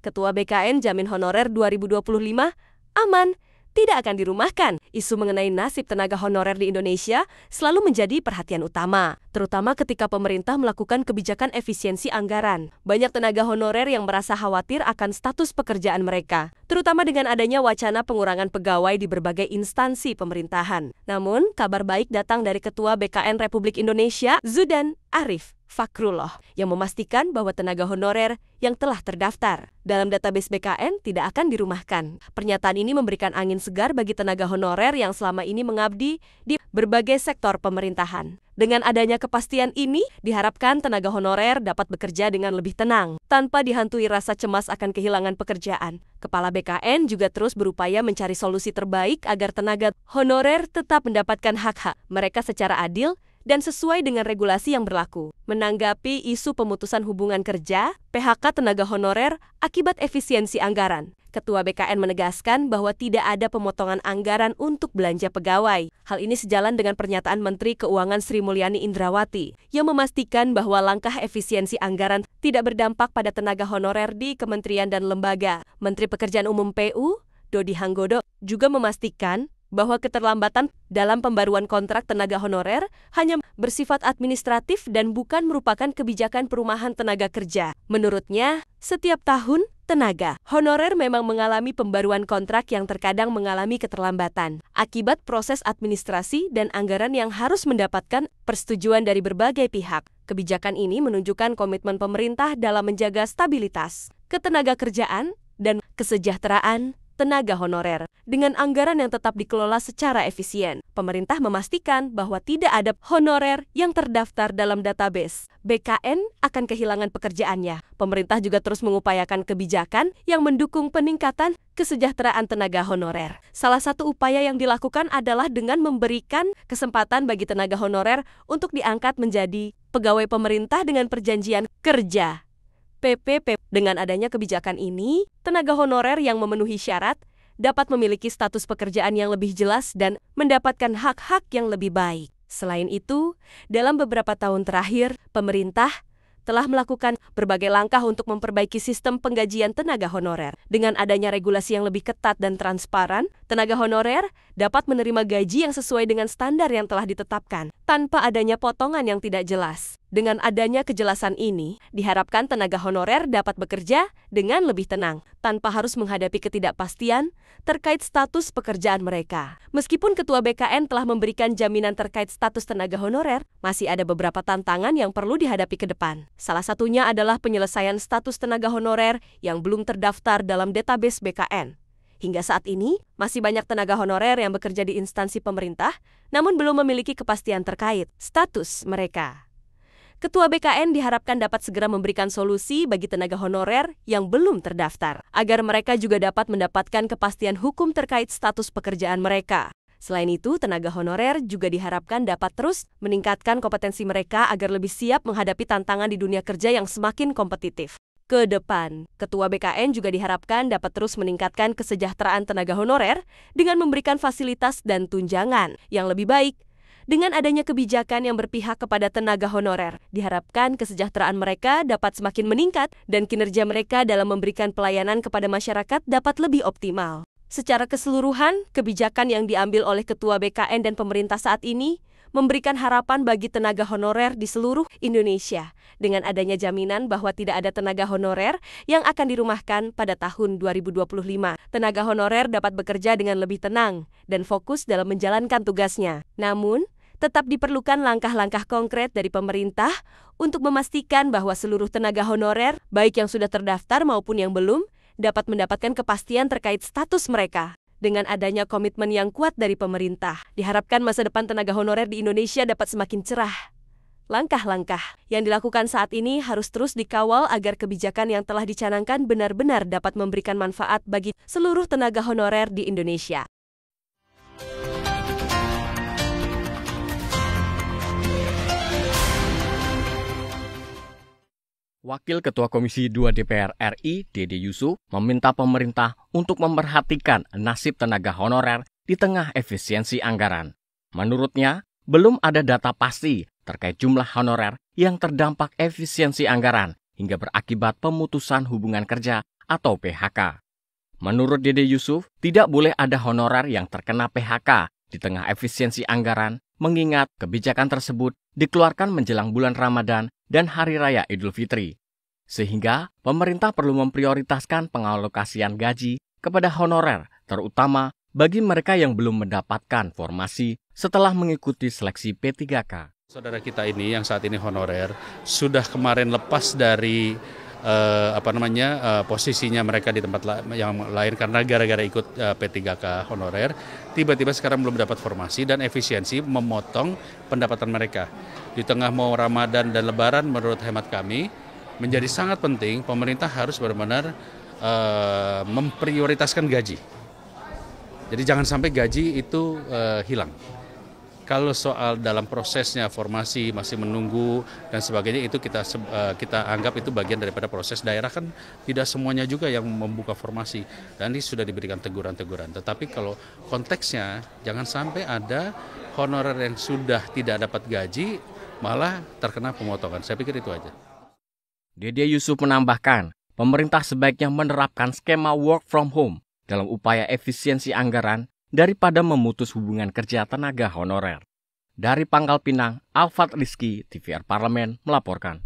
Ketua BKN jamin honorer 2025 aman, tidak akan dirumahkan. Isu mengenai nasib tenaga honorer di Indonesia selalu menjadi perhatian utama, terutama ketika pemerintah melakukan kebijakan efisiensi anggaran. Banyak tenaga honorer yang merasa khawatir akan status pekerjaan mereka, terutama dengan adanya wacana pengurangan pegawai di berbagai instansi pemerintahan. Namun, kabar baik datang dari Ketua BKN Republik Indonesia, Zudan Arif Fakrullah, yang memastikan bahwa tenaga honorer yang telah terdaftar dalam database BKN tidak akan dirumahkan. Pernyataan ini memberikan angin segar bagi tenaga honorer yang selama ini mengabdi di berbagai sektor pemerintahan. Dengan adanya kepastian ini, diharapkan tenaga honorer dapat bekerja dengan lebih tenang, tanpa dihantui rasa cemas akan kehilangan pekerjaan. Kepala BKN juga terus berupaya mencari solusi terbaik agar tenaga honorer tetap mendapatkan hak-hak mereka secara adil dan sesuai dengan regulasi yang berlaku. Menanggapi isu pemutusan hubungan kerja, PHK tenaga honorer akibat efisiensi anggaran, Ketua BKN menegaskan bahwa tidak ada pemotongan anggaran untuk belanja pegawai. Hal ini sejalan dengan pernyataan Menteri Keuangan Sri Mulyani Indrawati yang memastikan bahwa langkah efisiensi anggaran tidak berdampak pada tenaga honorer di kementerian dan lembaga. Menteri Pekerjaan Umum PU, Dodi Hanggodo, juga memastikan bahwa keterlambatan dalam pembaruan kontrak tenaga honorer hanya bersifat administratif dan bukan merupakan kebijakan perumahan tenaga kerja. Menurutnya, setiap tahun, tenaga honorer memang mengalami pembaruan kontrak yang terkadang mengalami keterlambatan akibat proses administrasi dan anggaran yang harus mendapatkan persetujuan dari berbagai pihak. Kebijakan ini menunjukkan komitmen pemerintah dalam menjaga stabilitas, ketenaga kerjaan, dan kesejahteraan tenaga honorer. Dengan anggaran yang tetap dikelola secara efisien, pemerintah memastikan bahwa tidak ada honorer yang terdaftar dalam database. BKN akan kehilangan pekerjaannya. Pemerintah juga terus mengupayakan kebijakan yang mendukung peningkatan kesejahteraan tenaga honorer. Salah satu upaya yang dilakukan adalah dengan memberikan kesempatan bagi tenaga honorer untuk diangkat menjadi pegawai pemerintah dengan perjanjian kerja PPP. Dengan adanya kebijakan ini, tenaga honorer yang memenuhi syarat dapat memiliki status pekerjaan yang lebih jelas dan mendapatkan hak-hak yang lebih baik. Selain itu, dalam beberapa tahun terakhir, pemerintah telah melakukan berbagai langkah untuk memperbaiki sistem penggajian tenaga honorer. Dengan adanya regulasi yang lebih ketat dan transparan, tenaga honorer dapat menerima gaji yang sesuai dengan standar yang telah ditetapkan, tanpa adanya potongan yang tidak jelas. Dengan adanya kejelasan ini, diharapkan tenaga honorer dapat bekerja dengan lebih tenang, tanpa harus menghadapi ketidakpastian terkait status pekerjaan mereka. Meskipun Ketua BKN telah memberikan jaminan terkait status tenaga honorer, masih ada beberapa tantangan yang perlu dihadapi ke depan. Salah satunya adalah penyelesaian status tenaga honorer yang belum terdaftar dalam database BKN. Hingga saat ini, masih banyak tenaga honorer yang bekerja di instansi pemerintah, namun belum memiliki kepastian terkait status mereka. Ketua BKN diharapkan dapat segera memberikan solusi bagi tenaga honorer yang belum terdaftar, agar mereka juga dapat mendapatkan kepastian hukum terkait status pekerjaan mereka. Selain itu, tenaga honorer juga diharapkan dapat terus meningkatkan kompetensi mereka agar lebih siap menghadapi tantangan di dunia kerja yang semakin kompetitif. Ke depan, Ketua BKN juga diharapkan dapat terus meningkatkan kesejahteraan tenaga honorer dengan memberikan fasilitas dan tunjangan yang lebih baik. Dengan adanya kebijakan yang berpihak kepada tenaga honorer, diharapkan kesejahteraan mereka dapat semakin meningkat dan kinerja mereka dalam memberikan pelayanan kepada masyarakat dapat lebih optimal. Secara keseluruhan, kebijakan yang diambil oleh Ketua BKN dan pemerintah saat ini memberikan harapan bagi tenaga honorer di seluruh Indonesia. Dengan adanya jaminan bahwa tidak ada tenaga honorer yang akan dirumahkan pada tahun 2025, tenaga honorer dapat bekerja dengan lebih tenang dan fokus dalam menjalankan tugasnya. Namun, tetap diperlukan langkah-langkah konkret dari pemerintah untuk memastikan bahwa seluruh tenaga honorer, baik yang sudah terdaftar maupun yang belum, dapat mendapatkan kepastian terkait status mereka. Dengan adanya komitmen yang kuat dari pemerintah, diharapkan masa depan tenaga honorer di Indonesia dapat semakin cerah. Langkah-langkah yang dilakukan saat ini harus terus dikawal agar kebijakan yang telah dicanangkan benar-benar dapat memberikan manfaat bagi seluruh tenaga honorer di Indonesia. Wakil Ketua Komisi 2 DPR RI, Dede Yusuf, meminta pemerintah untuk memperhatikan nasib tenaga honorer di tengah efisiensi anggaran. Menurutnya, belum ada data pasti terkait jumlah honorer yang terdampak efisiensi anggaran hingga berakibat pemutusan hubungan kerja atau PHK. Menurut Dede Yusuf, tidak boleh ada honorer yang terkena PHK di tengah efisiensi anggaran, mengingat kebijakan tersebut dikeluarkan menjelang bulan Ramadan dan Hari Raya Idul Fitri. Sehingga pemerintah perlu memprioritaskan pengalokasian gaji kepada honorer, terutama bagi mereka yang belum mendapatkan formasi setelah mengikuti seleksi P3K. Saudara kita ini yang saat ini honorer sudah kemarin lepas dari posisinya mereka di tempat yang lain karena gara-gara ikut P3K honorer, tiba-tiba sekarang belum dapat formasi dan efisiensi memotong pendapatan mereka. Di tengah mau Ramadan dan Lebaran, menurut hemat kami menjadi sangat penting pemerintah harus benar-benar memprioritaskan gaji. Jadi jangan sampai gaji itu hilang. Kalau soal dalam prosesnya formasi masih menunggu dan sebagainya, itu kita anggap itu bagian daripada proses. Daerah kan tidak semuanya juga yang membuka formasi dan ini sudah diberikan teguran-teguran. Tetapi kalau konteksnya jangan sampai ada honorer yang sudah tidak dapat gaji malah terkena pemotongan. Saya pikir itu aja. Dede Yusuf menambahkan, pemerintah sebaiknya menerapkan skema work from home dalam upaya efisiensi anggaran daripada memutus hubungan kerja tenaga honorer. Dari Pangkal Pinang, Alfat Rizky, TVR Parlemen melaporkan.